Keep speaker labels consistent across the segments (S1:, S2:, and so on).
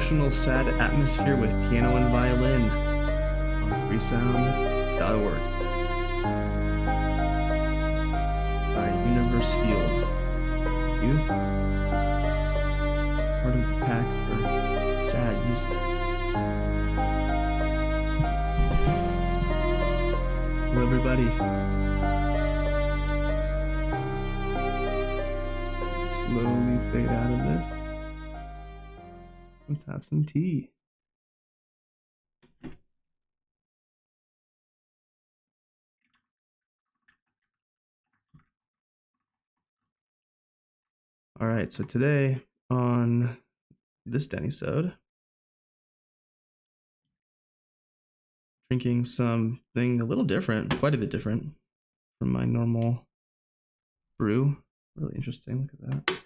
S1: emotional, sad atmosphere with piano and violin on freesound.org by Universe Field. You part of the pack for sad music. Hello, everybody. Slowly fade out of this. Let's have some tea. All right, so today on this Dennysode, drinking something a little different, quite a bit different from my normal brew. Really interesting, look at that.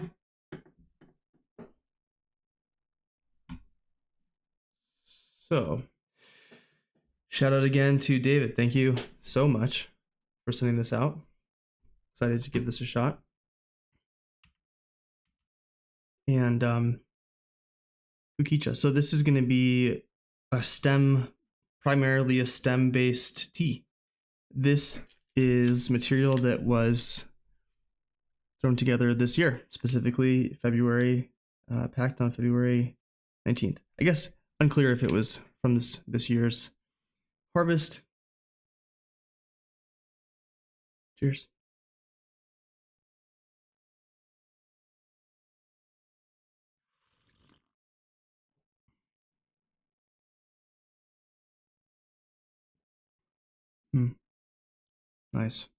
S1: So, shout out again to David. Thank you so much for sending this out. Excited to give this a shot. And Kukicha. So this is going to be primarily a stem-based tea. This is material that was thrown together this year, specifically February, packed on February 19th. I guess unclear if it was from this year's harvest. Cheers. Nice.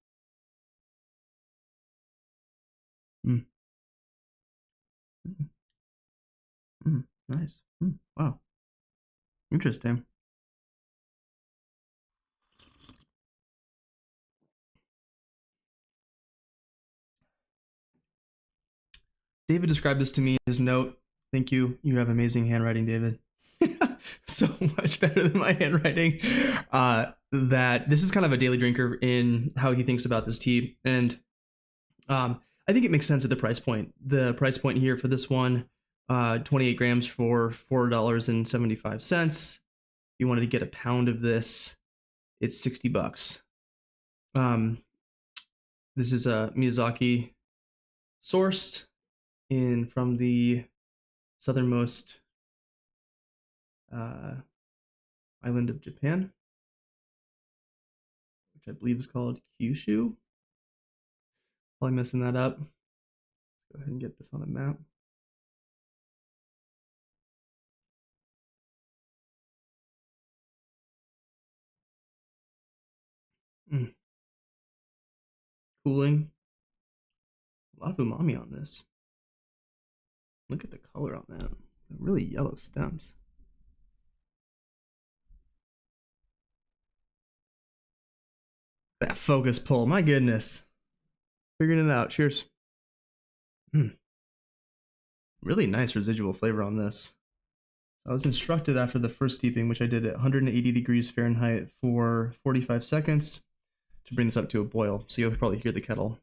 S1: Nice. Wow. Interesting. David described this to me in his note. Thank you. You have amazing handwriting, David. So much better than my handwriting. That this is kind of a daily drinker in how he thinks about this tea. And I think it makes sense at the price point. The price point here for this one, 28 grams for $4.75. If you wanted to get a pound of this, it's $60. This is a Miyazaki sourced from the southernmost island of Japan, which I believe is called Kyushu. Probably messing that up. Let's go ahead and get this on a map. Cooling. A lot of umami on this. Look at the color on that. They're really yellow stems. That focus pull, my goodness. Figuring it out. Cheers. Really nice residual flavor on this. I was instructed after the first steeping, which I did at 180 degrees Fahrenheit for 45 seconds, to bring this up to a boil. So you'll probably hear the kettle.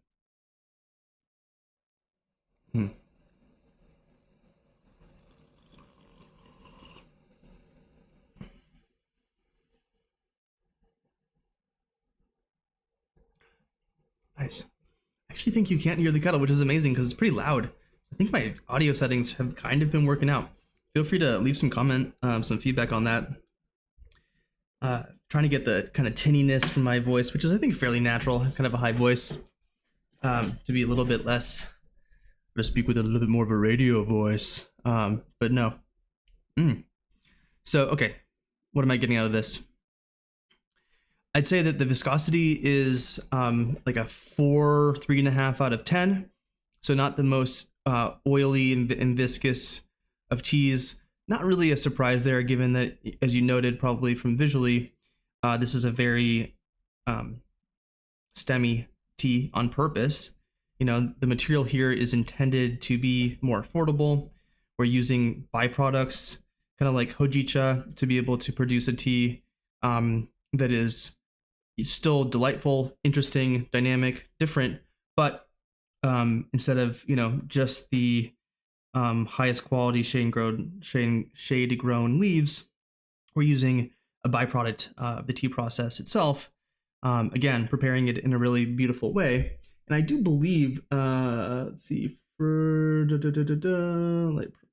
S1: Nice. I actually think you can't hear the kettle, which is amazing because it's pretty loud. I think my audio settings have kind of been working out. Feel free to leave some comment, some feedback on that. Trying to get the kind of tinniness from my voice, which is, I think, fairly natural, kind of a high voice, to be a little bit less, to speak with a little bit more of a radio voice. But no. So, okay, what am I getting out of this? I'd say that the viscosity is like a 3.5 out of 10. So not the most oily and viscous of teas. Not really a surprise there, given that, as you noted, probably from visually, this is a very stemmy tea on purpose. You know, the material here is intended to be more affordable. We're using byproducts, kind of like hojicha, to be able to produce a tea that is still delightful, interesting, dynamic, different, but instead of, you know, just the highest quality shade grown leaves, we're using a byproduct of the tea process itself. Again, preparing it in a really beautiful way. And I do believe, let's see, for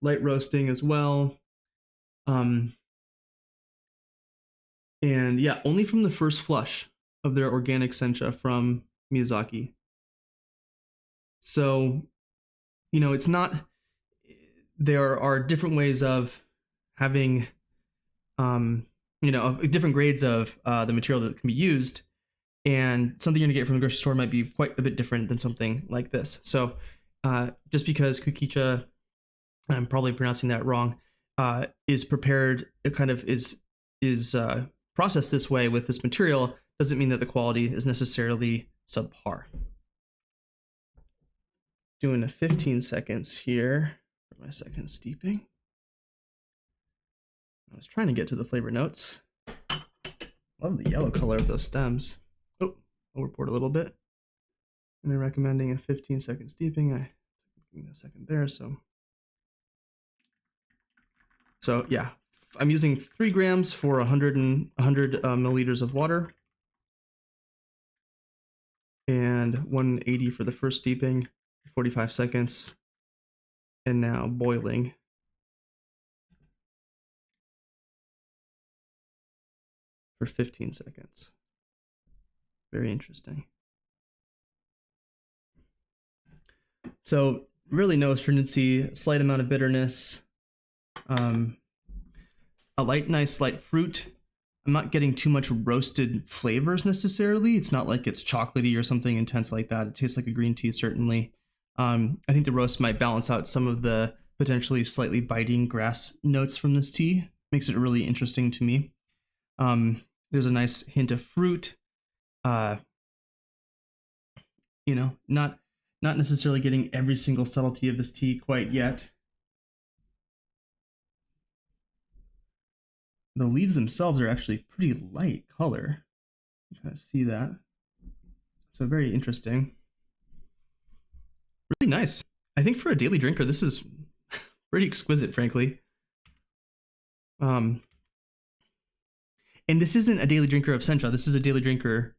S1: light roasting as well. And yeah, only from the first flush of their organic sencha from Miyazaki. So, it's not, there are different ways of having, different grades of the material that can be used. And something you're gonna get from the grocery store might be quite a bit different than something like this. So just because Kukicha, I'm probably pronouncing that wrong, is prepared, it kind of is processed this way with this material, doesn't mean that the quality is necessarily subpar. Doing a 15 seconds here for my second steeping. I was trying to get to the flavor notes. Love the yellow color of those stems. Oh, overpoured a little bit. And I'm recommending a 15-second steeping. I took a second there, so yeah, I'm using 3 grams for 100 milliliters of water, and 180 for the first steeping, 45 seconds, and now boiling. For 15 seconds. Very interesting. So really no astringency, slight amount of bitterness, a nice light fruit. I'm not getting too much roasted flavors necessarily. It's not like it's chocolatey or something intense like that. It tastes like a green tea, certainly. I think the roast might balance out some of the potentially slightly biting grass notes from this tea. Makes it really interesting to me. There's a nice hint of fruit. Not necessarily getting every single subtlety of this tea quite yet. The leaves themselves are actually pretty light color. You kind of see that. So very interesting. Really nice. I think for a daily drinker, this is pretty exquisite, frankly. And this isn't a daily drinker of sencha. This is a daily drinker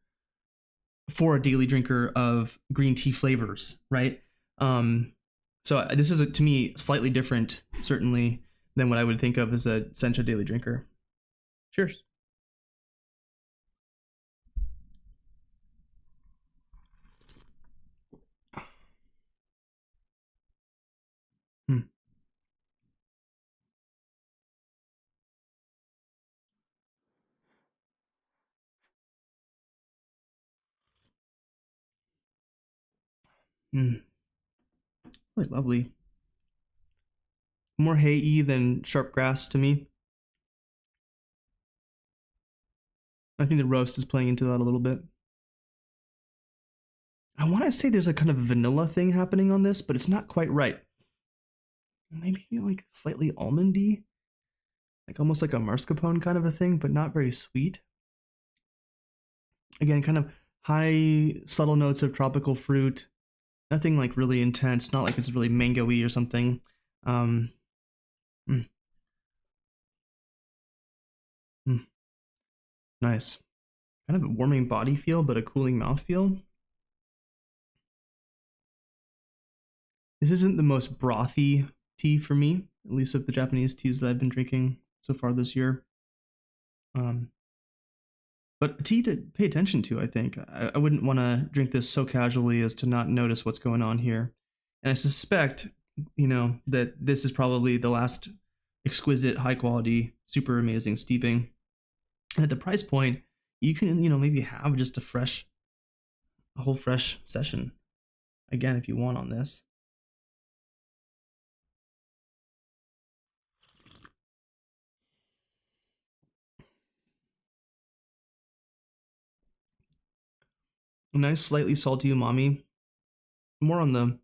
S1: for a daily drinker of green tea flavors, right? So this is, to me, slightly different, certainly, than what I would think of as a sencha daily drinker. Cheers. Hmm. Hmm. Really lovely. More hay-y than sharp grass to me. I think the roast is playing into that a little bit. I want to say there's a kind of vanilla thing happening on this, but it's not quite right. Maybe like slightly almondy, like almost like a mascarpone kind of a thing, but not very sweet. Again, kind of high, subtle notes of tropical fruit. Nothing like really intense. Not like it's really mango-y or something. Mm, mm, nice. Kind of a warming body feel, but a cooling mouth feel. This isn't the most brothy tea for me, at least of the Japanese teas that I've been drinking so far this year. But a tea to pay attention to, I think. I wouldn't want to drink this so casually as to not notice what's going on here. And I suspect, that this is probably the last exquisite, high quality, super amazing steeping. And at the price point, you can, maybe have just a whole fresh session again if you want on this. A nice, slightly salty umami, more on the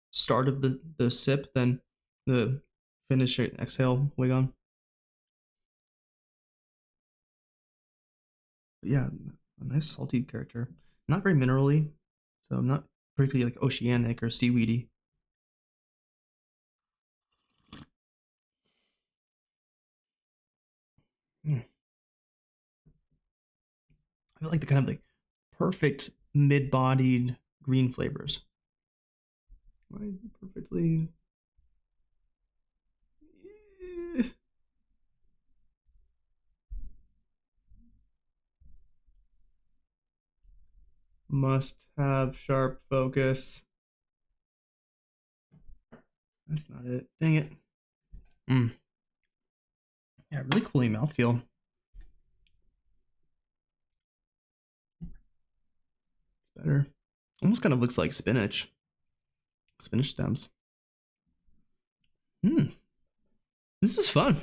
S1: start of the sip than the finish exhale wig on. But yeah, a nice salty character. Not very minerally, so I'm not particularly like oceanic or seaweedy. I feel like the kind of like perfect mid-bodied green flavors. Right, perfectly. Must have sharp focus. That's not it. Dang it. Mm. Yeah, really cooling mouthfeel. Better. Almost kind of looks like spinach. Spinach stems. This is fun.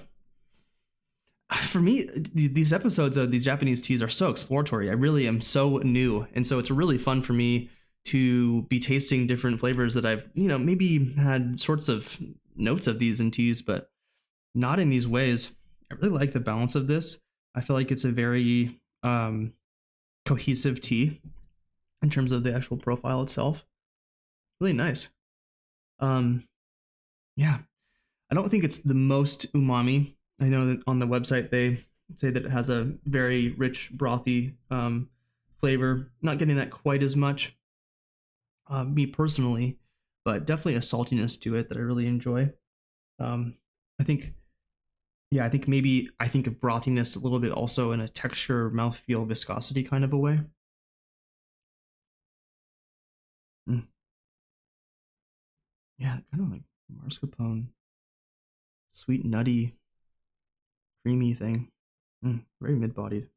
S1: For me, these episodes of these Japanese teas are so exploratory. I really am so new, and so it's really fun for me to be tasting different flavors that I've, maybe had sorts of notes of these in teas, but not in these ways. I really like the balance of this. I feel like it's a very cohesive tea in terms of the actual profile itself. Really nice. Um, yeah, I don't think it's the most umami. I know that on the website they say that it has a very rich, brothy flavor. Not getting that quite as much, me personally, but definitely a saltiness to it that I really enjoy. Um, I think, yeah, I think maybe I think of brothiness a little bit also in a texture, mouthfeel, viscosity kind of a way. Mm, yeah, kind of like mascarpone, sweet, nutty, creamy thing. Very mid-bodied.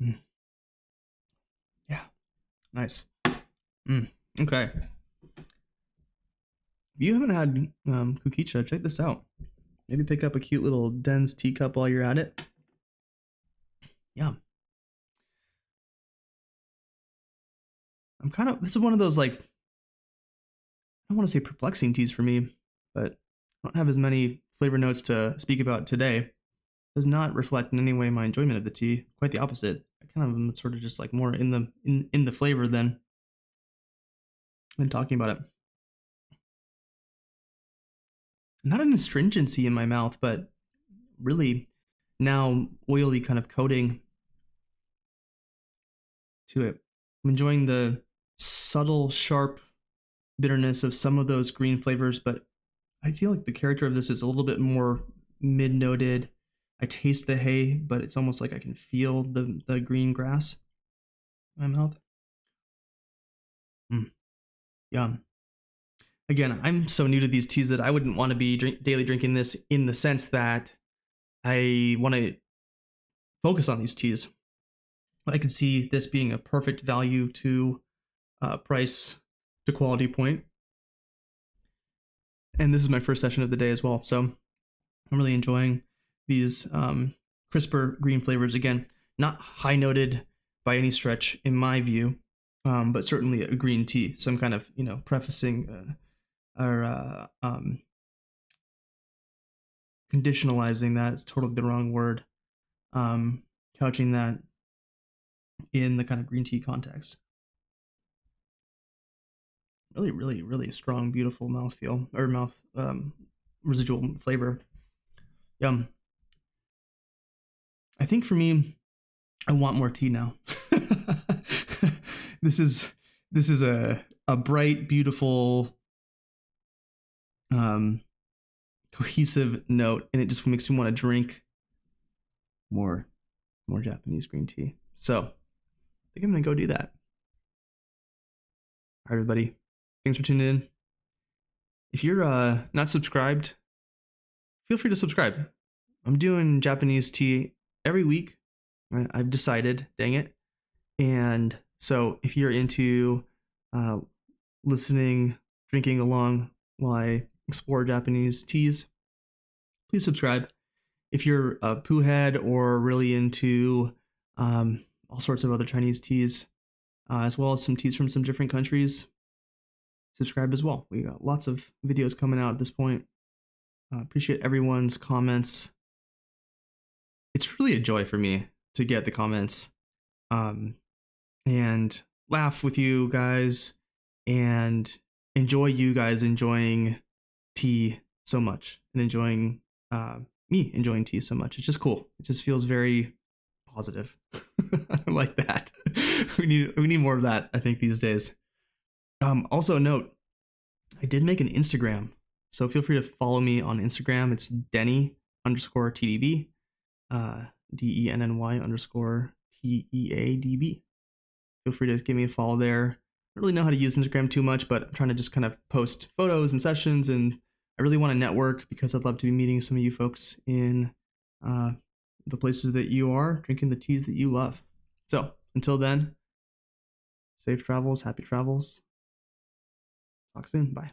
S1: Mm, yeah, nice. Okay. If you haven't had Kukicha, check this out. Maybe pick up a cute little Den's teacup while you're at it. Yeah. This is one of those, like, I don't want to say perplexing teas for me, but I don't have as many flavor notes to speak about today. Does not reflect in any way my enjoyment of the tea. Quite the opposite. I kind of am sort of just like more in the flavor than talking about it. Not an astringency in my mouth, but really now oily kind of coating to it. I'm enjoying the subtle, sharp bitterness of some of those green flavors, but I feel like the character of this is a little bit more mid-noted. I taste the hay, but it's almost like I can feel the green grass in my mouth. Yum. Again, I'm so new to these teas that I wouldn't want to be daily drinking this in the sense that I want to focus on these teas. But I could see this being a perfect value to price to quality point. And this is my first session of the day as well. So I'm really enjoying these crisper green flavors. Again, not high noted by any stretch in my view, but certainly a green tea. So I'm kind of, prefacing or conditionalizing that is totally the wrong word. Couching that in the kind of green tea context. Really, really, really strong, beautiful mouthfeel or mouth residual flavor. Yum. I think for me, I want more tea now. this is a bright, beautiful, um, cohesive note, and it just makes me want to drink more Japanese green tea. So I think I'm gonna go do that. All right, everybody. Thanks for tuning in. If you're not subscribed, feel free to subscribe. I'm doing Japanese tea every week. I've decided, dang it. And so if you're into listening, drinking along while I explore Japanese teas, please subscribe. If you're a poo head or really into all sorts of other Chinese teas, as well as some teas from some different countries, subscribe as well. We got lots of videos coming out at this point. Appreciate everyone's comments. It's really a joy for me to get the comments and laugh with you guys and enjoy you guys enjoying tea so much and enjoying me enjoying tea so much. It's just cool. It just feels very positive. I like that. We need more of that, I think, these days. Also note, I did make an Instagram, so feel free to follow me on Instagram. It's Denny underscore TDB, DENNY underscore TEADB. Feel free to give me a follow there. I don't really know how to use Instagram too much, but I'm trying to just kind of post photos and sessions, and I really want to network because I'd love to be meeting some of you folks in the places that you are, drinking the teas that you love. So until then, safe travels, happy travels. Talk soon. Bye.